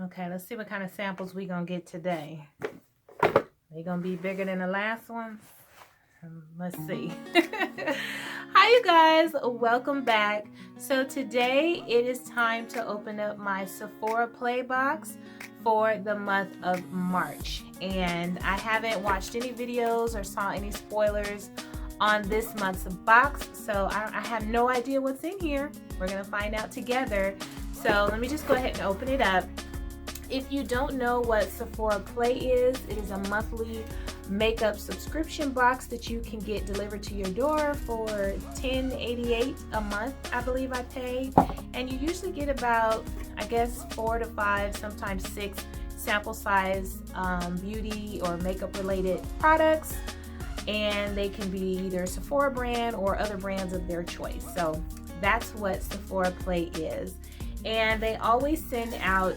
Okay, let's see what kind of samples we gonna get today. They gonna be bigger than the last ones? Let's see. Hi you guys, welcome back. So today it is time to open up my Sephora Play box for the month of March. And I haven't watched any videos or saw any spoilers on this month's box, so I have no idea what's in here. We're gonna find out together. So let me just go ahead and open it up. If you don't know what Sephora Play is, it is a monthly makeup subscription box that you can get delivered to your door for $10.88 a month, I believe I pay. And you usually get about, I guess, 4 to 5, sometimes 6 sample size beauty or makeup related products. And they can be either Sephora brand or other brands of their choice. So that's what Sephora Play is. And they always send out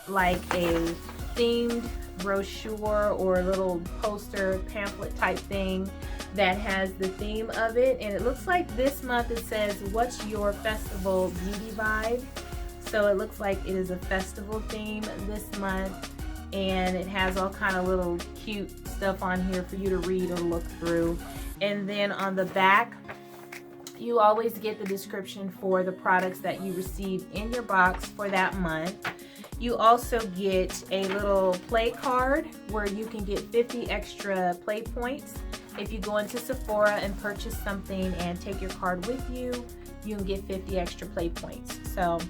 like a themed brochure or a little poster pamphlet type thing that has the theme of it. And it looks like this month it says, what's your festival beauty vibe? So it looks like it is a festival theme this month. And it has all kind of little cute stuff on here for you to read or look through. And then on the back, you always get the description for the products that you receive in your box for that month. You also get a little play card where you can get 50 extra play points. If you go into Sephora and purchase something and take your card with you, you can get 50 extra play points. So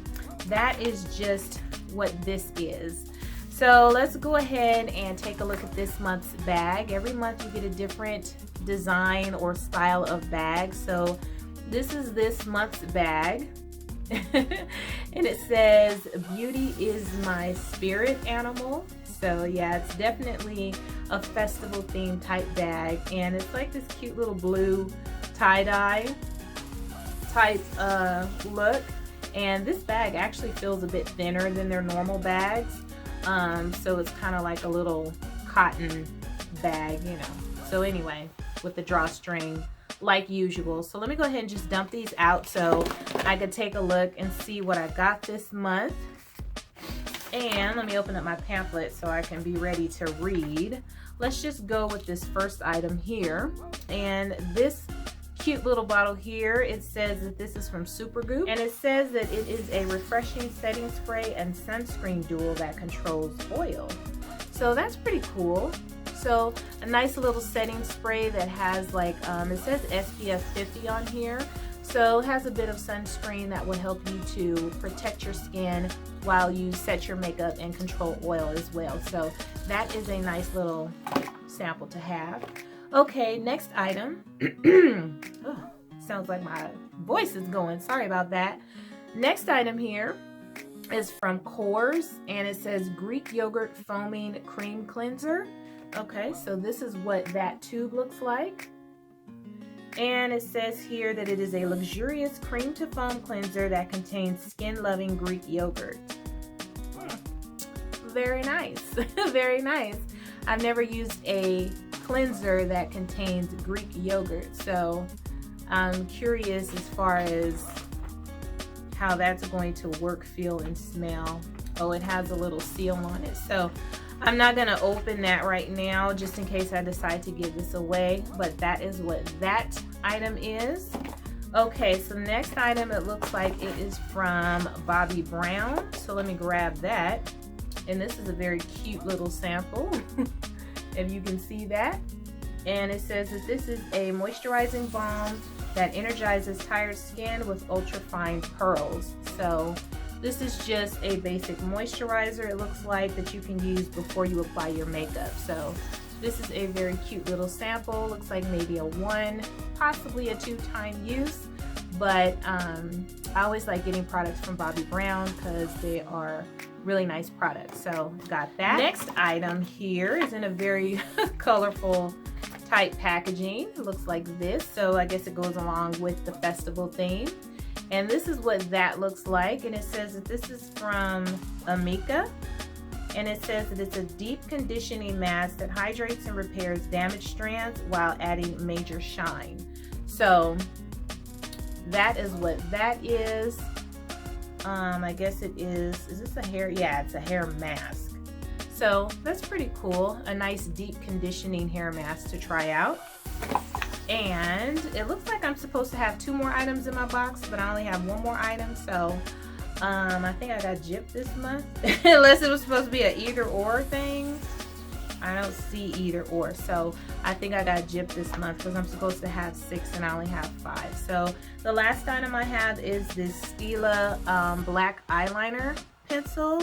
that is just what this is. So let's go ahead and take a look at this month's bag. Every month you get a different design or style of bag. So this is this month's bag. And it says, beauty is my spirit animal. So yeah, it's definitely a festival themed type bag. And it's like this cute little blue tie-dye type look. And this bag actually feels a bit thinner than their normal bags. So it's kind of like a little cotton bag, you know. So anyway, with the drawstring like usual. So let me go ahead and just dump these out so I could take a look and see what I got this month. And let me open up my pamphlet so I can be ready to read. Let's just go with this first item here. And this cute little bottle here, it says that this is from Supergoop, and it says that it is a refreshing setting spray and sunscreen duo that controls oil. So that's pretty cool. So a nice little setting spray that has like, it says SPF 50 on here. So it has a bit of sunscreen that will help you to protect your skin while you set your makeup and control oil as well. So that is a nice little sample to have. Okay, next item. Oh, sounds like my voice is going. Sorry about that. Next item here is from Korres, and it says Greek Yogurt Foaming Cream Cleanser. Okay, so this is what that tube looks like. And it says here that it is a luxurious cream to foam cleanser that contains skin-loving Greek yogurt. Very nice. Very nice. I've never used a cleanser that contains Greek yogurt, so I'm curious as far as how that's going to work, feel, and smell. Oh, it has a little seal on it, so I'm not going to open that right now just in case I decide to give this away, but that is what that item is. Okay, so next item, it looks like it is from Bobbi Brown, so let me grab that. And this is a very cute little sample, if you can see that. And it says that this is a moisturizing balm that energizes tired skin with ultra-fine pearls. So this is just a basic moisturizer, it looks like, that you can use before you apply your makeup. So this is a very cute little sample. Looks like maybe a 1, possibly a 2-time use. But I always like getting products from Bobbi Brown because they are really nice products. So got that. Next item here is in a very colorful type packaging. It looks like this. So I guess it goes along with the festival theme. And this is what that looks like. And it says that this is from Amika. And it says that it's a deep conditioning mask that hydrates and repairs damaged strands while adding major shine. So that is what that is. I guess it is this a hair? Yeah, it's a hair mask. So that's pretty cool. A nice deep conditioning hair mask to try out. And it looks like I'm supposed to have 2 more items in my box, but I only have 1 more item. So I think I got gypped this month. Unless it was supposed to be an either or thing. I don't see either or. So I think I got gypped this month because I'm supposed to have 6 and I only have 5. So the last item I have is this Stila black eyeliner pencil.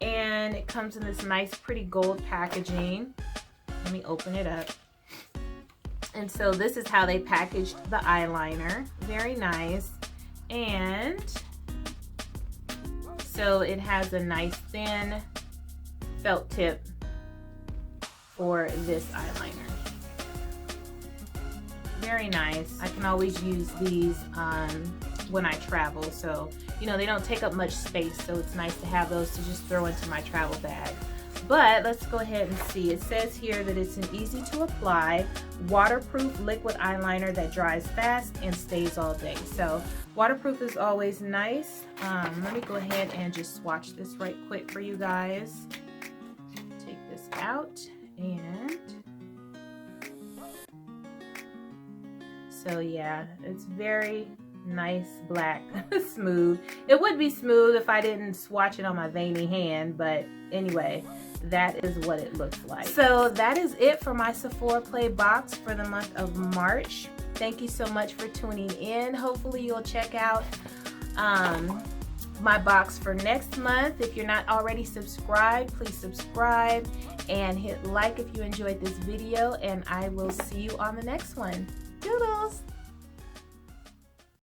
And it comes in this nice pretty gold packaging. Let me open it up. And so this is how they packaged the eyeliner. Very nice. And so it has a nice thin felt tip for this eyeliner. Very nice. I can always use these when I travel. So, you know, they don't take up much space. So it's nice to have those to just throw into my travel bag. But let's go ahead and see. It says here that it's an easy to apply, waterproof liquid eyeliner that dries fast and stays all day. So waterproof is always nice. Let me go ahead and just swatch this right quick for you guys. Take this out and so yeah, it's very nice black, smooth. It would be smooth if I didn't swatch it on my veiny hand, but anyway, that is what it looks like. So that is it for my Sephora Play box for the month of March. Thank you so much for tuning in. Hopefully you'll check out my box for next month. If you're not already subscribed, please subscribe and hit like if you enjoyed this video, and I will see you on the next one. Doodles!